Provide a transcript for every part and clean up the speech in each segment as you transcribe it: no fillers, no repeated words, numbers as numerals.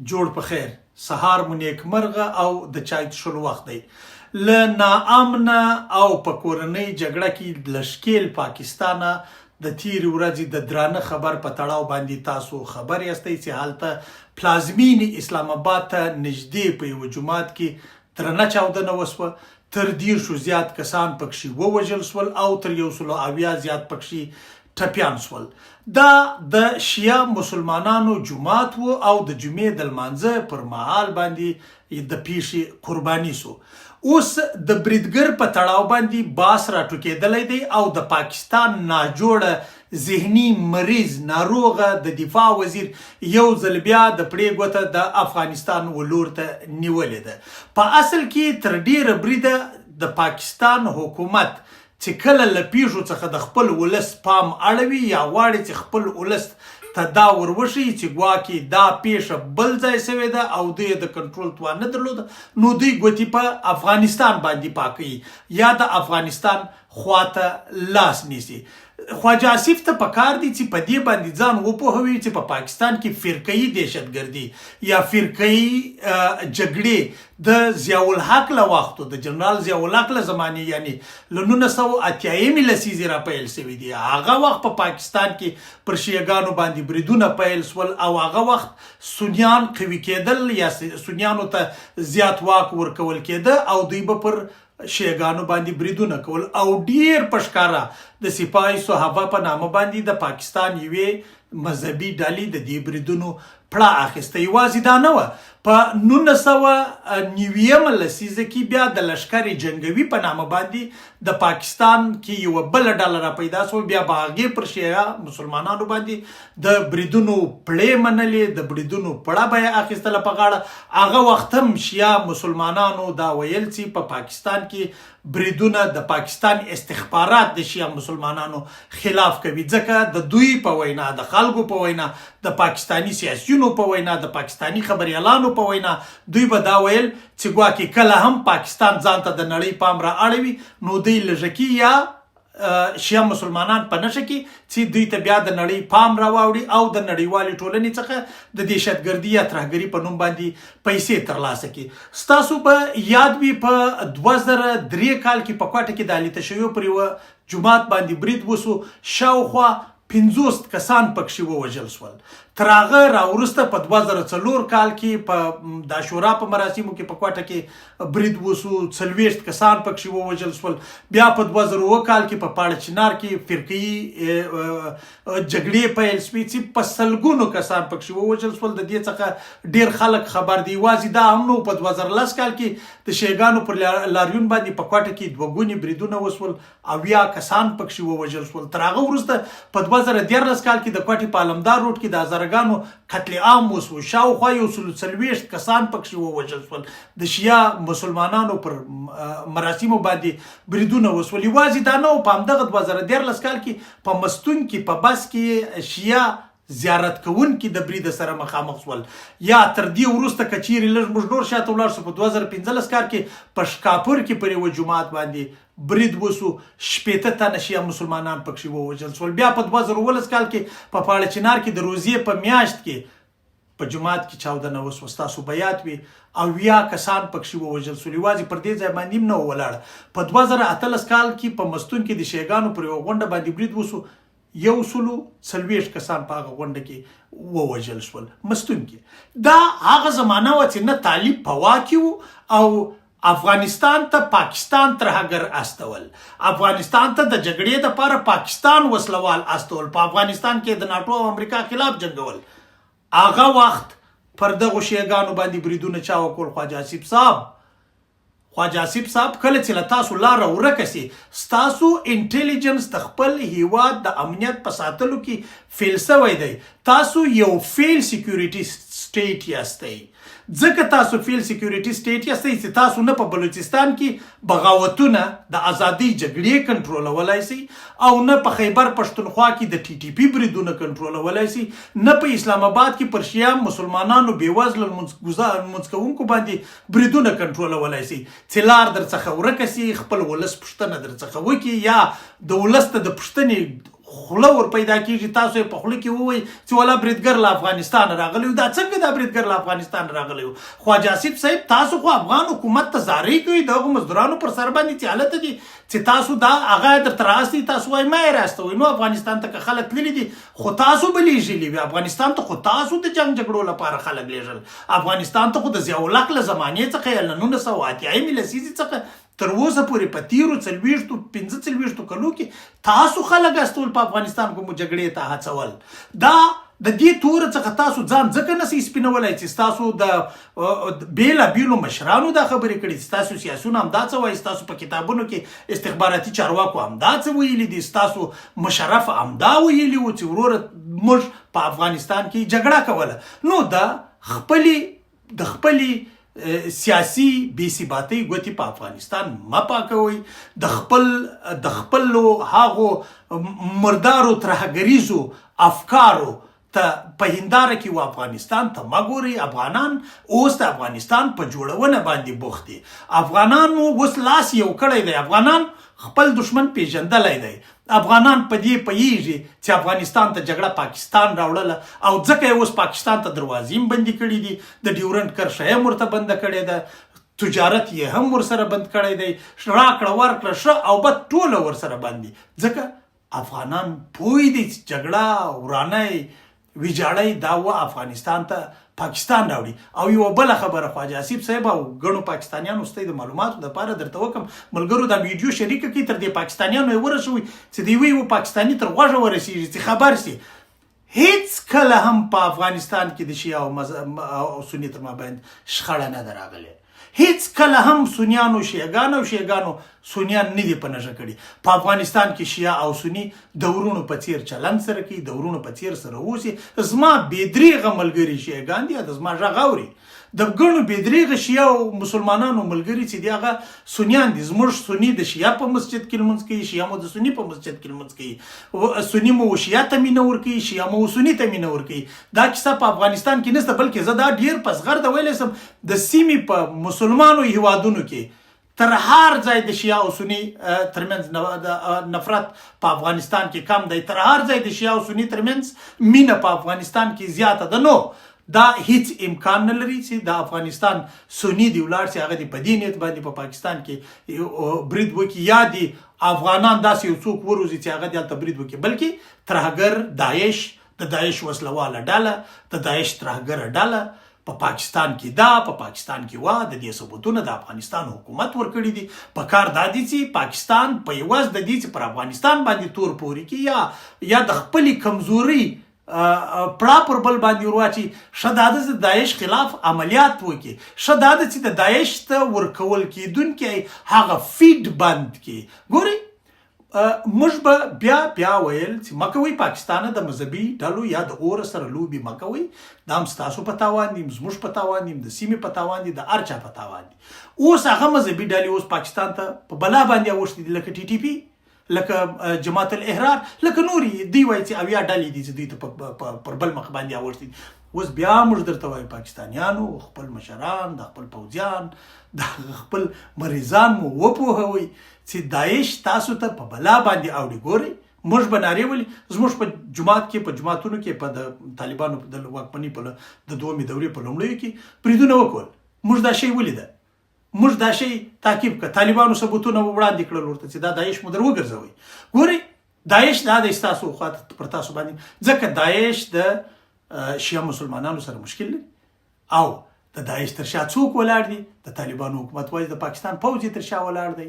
جوړ په خیر سهار مو نیکمرغه او د چای څښلو وخت دی. له ناامنه او په کورنۍ جګړه کې له ښکېل پاکستانه د تیرې ورځې د درانه خبر په تړاو باندې تاسو خبر یاستئ چې هلته پلازمینې اسلام آباد ته نږدې په یوه جومات کې درنه چاودنه وسوه. تر 10 زیات کسان پکښې ووژل سول او تر 170 زیات پکښې ټپیان سول. دا د شیعه مسلمانانو جومات و او د جمعې د لمانځه پر مهال باندې د پیښې قرباني سو. اوس د بریدګر په تړاو باندې باس راټوکېدلی دی او د پاکستان ناجوړه ذهني مریض ناروغه د دفاع وزیر یو ځل بیا د پړې ګوته د افغانستان ولور ته نیولې ده. په اصل کې تر ډیره بریده د پاکستان حکومت چې کله له پیښو څخه د خپل ولس پام اړوي یا غواړي چې خپل ولس ته دا وروښيي چې ګواکې دا پیښه بل ځای سوې ده او دوی د کنټرول توان نه درلوده، نو دوی ګوتې په افغانستان باندې پاکوي یا د افغانستان خواته لاس نیسي. خواجه آصف ته پکار دی چې په دې باندې ځان وپوهوي چې په پاکستان کې فرقه‌يي دهشتګردي یا فرقه‌يي جګړې د ضیاءالحق له وختو د جنرال ضیاءالحق له زمانې یعنی له 1980 لسیزې را پیل شوي دي. هغه وخت په پاکستان کې پر شیعهګانو باندې بریدونه پیل سول او هغه وخت سنیان قوي کېدل یا سنیانو ته زیات واک ورکول کېده او دوی به پر شیعهګانو باندې بریدونه کول او ډیر په ښکاره د سپاهي صحابه په نامه باندې د پاکستان یوې مذهبي ډلې د دې بریدونو پړه اخیسته. یوازې دا نه وه، په 1990 لسیزه کې بیا د لشکر جنګوي په نامه باندې د پاکستان کې یوه بله ډله را پیدا سوه. بیا به هغې پر شیعه مسلمانانو باندې د بریدونو پړې منلې، د بریدونو پړه به یې اخیستله په غاړه. هغه وخت هم شیعه مسلمانانو دا ویل چې په پاکستان کې بریدونه د پاکستان استخبارات د شیعه مسلمانانو خلاف کوي، ځکه د دوی په وینا، د خلکو په وینا، د پاکستانی سیاسیونو په وینا، د پاکستانی خبریالانو په وینا دوی به دا ویل چې ګواکې کله هم پاکستان ځان ته د نړۍ پام را اړوي نو دوی لږکي یا شیعه مسلمانان په نښه کې چې دوی ته بیا د نړۍ پام راواوړي او د نړیوالې ټولنې څخه د دهشتګردي یا ترهګري په نوم باندې پیسې ترلاسه کړي. ستاسو به یاد وي په 2003 کال کې په کوټه کې د علي تشیع پر یوه جومات باندې برید وسو، شاوخوا 50 کسان پکښې ووژل سول. تر هغه راوروسته په 2004 کال کې په د عاشورا په مراسمو کې په کوټه کې برید وسو، 40 کسان پکښې ووژل سول. بیا په 2007 کال کې په پاړه چنار کې فرقه‌يي جګړې پیل شوې چې په سلګونو کسان پکښې ووژل سول. د دې څخه ډیر خلک خبر دي. یوازې دا هم نو، په 2010 کال کې د شیعهګانو پر لاریون باندې په کوټه کې 2 ګونې بریدونه وسول، 80 کسان پکښې ووژل سول. تر هغه وروسته په 2013 کال کې د کوټې په علمدار روډ کې د هزارګانو قتل عام وسو، شاوخوا 140 کسان پکښې ووژل سول. د شیعه مسلمانانو پر مراسمو باندې بریدونه وسول. یوازې دا نه و، په همدغه 2013 کال کې په مستون کې په بس کې شیعه زیارت کوونکي د برید سره مخامخ سول. یا تر دې وروسته که چیرې لږ موږ نور شاته ولاړ سو، په 2015 کال کې په شکاپور کې پر یوه جومات باندې برید وسو، 80 تنه شیعه مسلمانان پکښې ووژل سول. بیا په 2019 کال کې په پاړه چنار کې د روزې په میاشت کې په جومات کې چاودنه وسوه. ستاسو به یاد وي 80 کسان پکښې ووژل سول. یوازې پر دې ځای باندې هم نه ولاړه. په 2018 کال کې په مستون کې د شیعهګانو پر یوه غونډه باندې برید وسو، 140 کسان په هغه غونډه کې ووژل سول مستون کې. دا هغه زمانه وه چې نه طالب په واک و او افغانستان ته پاکستان ترهګر استول، افغانستان ته د جګړې دپاره پاکستان وسلوال استول، په افغانستان کې د ناټو او امریکا خلاف جنګول. هغه وخت پر دغو شیعهګانو باندې بریدونه چا وکول؟ خواجه آصف صاحب. خواجه آصف صاحب کله چې له تاسو لاره ورکه سي، ستاسو انټیلیجنس د خپل هیواد د امنیت په ساتلو کې فیل سوی دی. تاسو یو فیل سیکیورټي سټیټ یاستئ. ځکه تاسو فیل سیکیورټي سټیټ یاستئ چې تاسو نه په بلوچستان کې بغاوتونه د ازادۍ جګړې کنټرولولی سئ او نه په خیبر پښتونخوا کې د TTP بریدونه کنټرولولی سئ، نه په اسلام آباد کې پر شیعه مسلمانانو بېوزله لمونځ کوونکو باندې بریدونه کنټرولولی سئ. چې لار در څخه ورکه سي، خپل ولس پوښتنه در څخه وکړي یا د ولس ته د پوښتنې خوله ور پیدا کیږي تاسو یې په خوله کې ووایي چې والا بریدګر له افغانستان راغلی دا څنګه دا بریدګر له افغانستان راغلی خواجه آصف صاحب تاسو خو افغان حکومت ته زارۍ کوي دغه مزدورانو پر سر باندې چې حالت دي چې تاسو دا هغه درته راستي تاسو وایي ما یې راستوئ نو افغانستان ته که خلک تللي دي خو تاسو به لیږلي وي افغانستان ته خو تاسو د جنګ جګړو لپاره خلک لیږل افغانستان ته خو د ضیاءالحق له زمانې څخه یا له 1980 لسیزې څخه تر اوسه پورې په تیرو 45 کلو کې تاسو خلک استول په افغانستان کوم جګړې ته هڅول دا د دې تور څخه تاسو ځان ځکه نسئ سپینولای چې تاسو د بیلابیلو مشرانو دا خبرې کړي تاسو سیاسیون هم دا څه وایي تاسو په کتابونو کې استخباراتي چارواکو هم دا څه ویلي دي تاسو مشرف هم دا ویلي و چې وروره موږ په افغانستان کې جګړه کوله نو دا د خپلې سیاسي بې ثباتۍ ګوتې په افغانستان مه پاکوئ د خپلو هغو مردارو ترهګریزو افکارو ته په هنداره کې و افغانستان ته مه ګورئ افغانان اوس د افغانستان په جوړونه باندې بوخت دي افغانانو اوس لاس یو کړی دی افغانان خپل دشمن پیژندلی دی افغانان په دې پوهیږي چې افغانستان ته جګړه پاکستان راوړله او ځکه یې اوس پاکستان ته دروازې هم بندې کړي دي د ډیورنډ کرښه هم ورته بنده کړې ده تجارت یې هم ورسره بند کړی دی راکړه ورکړه ښه او بد ټوله ورسره باندې ځکه افغانان پوه دي چې جګړه ورانۍ ویجاړی دا و افغانستان ته پاکستان راوړي او یو بله خبره خواجه آصف صاحب او ګڼو پاکستانیانو ستاسو د معلوماتو دپاره درته وکم ملګرو دا ویډیو شریکه کړئ تر دې پاکستانیانو یې ورسوئ چې د یوه پاکستاني تر غوږه ورسیږي چې خبر سي هیڅ کله هم په افغانستان کې د شیعه او سني تر مابین شخړه نه ده راغلې هیڅ کله هم سنیانو شیعګانو سنیان نه دي په نښه کړي په افغانستان کې شیعه او سني د ورونو په څیر چلند سره کوي د ورونو په څیر سره اوسي زما بېدریغه ملګري شیعګان دي د زما غږ اوري د ګڼو بېدریغه شیعه او مسلمانانو ملګري چې دي هغه سنیان دي زموږ سني د شیعه په مسجد کې لمونځ کوي شیعه مو د سني په مسجد کې لمونځ کوي سني مو شیعه ته مینه ورکوي شیعه مو سني ته مینه ورکوي دا کیسه په افغانستان کې نشته بلکې زه دا ډېر په زغرده ویلی سم د سیمې په مسلمانو هیوادونو کې تر هر ځای د شیعه او سني ترمنځ نفرت په افغانستان کې کم دی تر هر ځای د شیعه او سني ترمنځ مینه په افغانستان کې زیاته ده نو دا هیڅ امکان نه لري چې د افغانستان سني دی ولاړ شي هغه د په دې نیت باندې په پاکستان کې برید وکړي یا د افغانان داسې یو څوک وروزي چې هغه دلته برید وکړي بلکې ترهګر داعش د داعش وسلواله ډله د داعش ترهګره ډله په پاکستان کې په پاکستان کې د دې ثبوتونه د افغانستان حکومت ورکړي دي په کار دا دي چې پاکستان په یوازې د دې چې پر افغانستان باندې تور پوري کې یا د خپلې کمزوري پړه پر بل باندې ورواچي ښه دا ده چې د داعش خلاف عملیات وکړي ښه دا ده چې د داعش ته ورکول کېدونکی هغه فیډ بند کړي ګورئ موږ به بیا ویل چې مه کوئ پاکستانه د مذهبي ډلو یا د اور سره لوبې مه کوئ دا هم ستاسو په تاوان دي زموږ په تاوان دي د سیمې په تاوان دي د هر چا په تاوان دي اوس هغه مذهبي ډلې اوس پاکستان ته په بلا باندې اوښتې دي لکه TTP لکه جماعت الاحرار لکه نورې دوی وایي چې اویا ډلې دي چې دوی ته پر بل مخ باندې اوښتې دي اوس بیا موږ درته وایو پاکستانیانو خپل مشران د خپل پوځیان د خپل مریضان مو وپوهوئ چې داعش تاسو ته په بلا باندې اوړي ګورئ موږ به نارې ولي زموږ په جماعت کې په جماعتونو کې په د طالبانو د واکمنۍ په د دومې دورې په لومړیو کې بریدونه وکول موږ دا شی ولیده موږ دا شی تعقیب کړ طالبانو ثبوتونه وړاندې کړل ورته چې دا داعش مو در وګرځوئ ګورئ داعش دا د ستاسو خواته پر تاسو باندې ځکه داعش د شیعه مسلمانانو سره مشکل لري او د داعش تر شا څوک ولاړ دي د طالبانو حکومت وایي د پاکستان پوځ تر شا ولاړ دی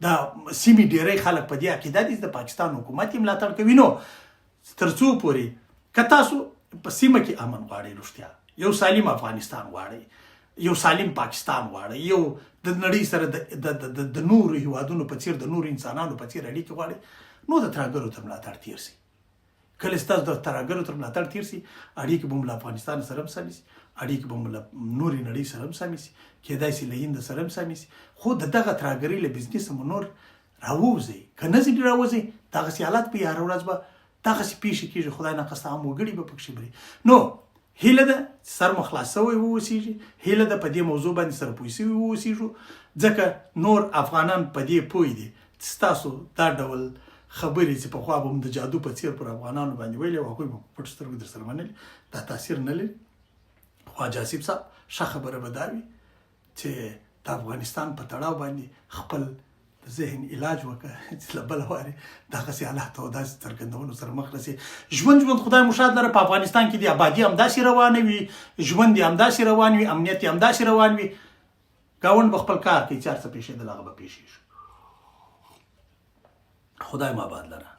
د سیمې ډیری خلک په دې عقیده دي د پاکستان حکومت یې ملاتړ کوي نو تر څو پورې که تاسو په سیمه کې امن غواړئ رښتیا یو سالم افغانستان غواړئ یو سالم پاکستان غواړئ یو د نړۍ سره د نورو هیوادونو په څیر د نورو انسانانو په څیر اړیکې غواړئ نو د ترهګرو تر ملاتړ تیر شئ کله ستاسو د ترهګرو تر ملاتړ تیر شي اړیکې به مو له افغانستان سره هم سمې شي اړیکې به مو له نورې نړۍ سره هم سمې شي کیدای شي له هند سره هم سمې شي خو د دغه ترهګرۍ له بزنس مو نور راووځئ که نه ځینې راوځئ دغسې حالات به هره ورځ به دغسې پیښې کېږي خدای ناخواسته هم وګړي به پکښې مري نو هیله ده سر مو خلاص شوی واوسیږي هیله ده په دې موضوع باندې سره پوه شوي واوسیږو ځکه نور افغانان په دې پوه دي چې ستاسو دا ډول خبرې چې پخوا به هم د جادو په څیر پر افغانانو باندې ویلې وو هغوی به په پټو سترګو در سره منلې دا تاثیر نه لري. خواجه آصف صاحب ښه خبره به دا وي چې د افغانستان په تړاو باندې خپل ذهن علاج وکړه چې له بله وارې دغسې حالاتو او داسې څرګندونو سره مخ نشي. ژوند خدای مو شاد لره په افغانستان کې د آبادي همداسې روانه وي، ژوند یې همداسې روان وي، امنیت یې همداسې روان وي. ګاونډ به خپل کار کوي چې هر څه پېښېدل هغه به پېښېږي. خدای مو آباد لره.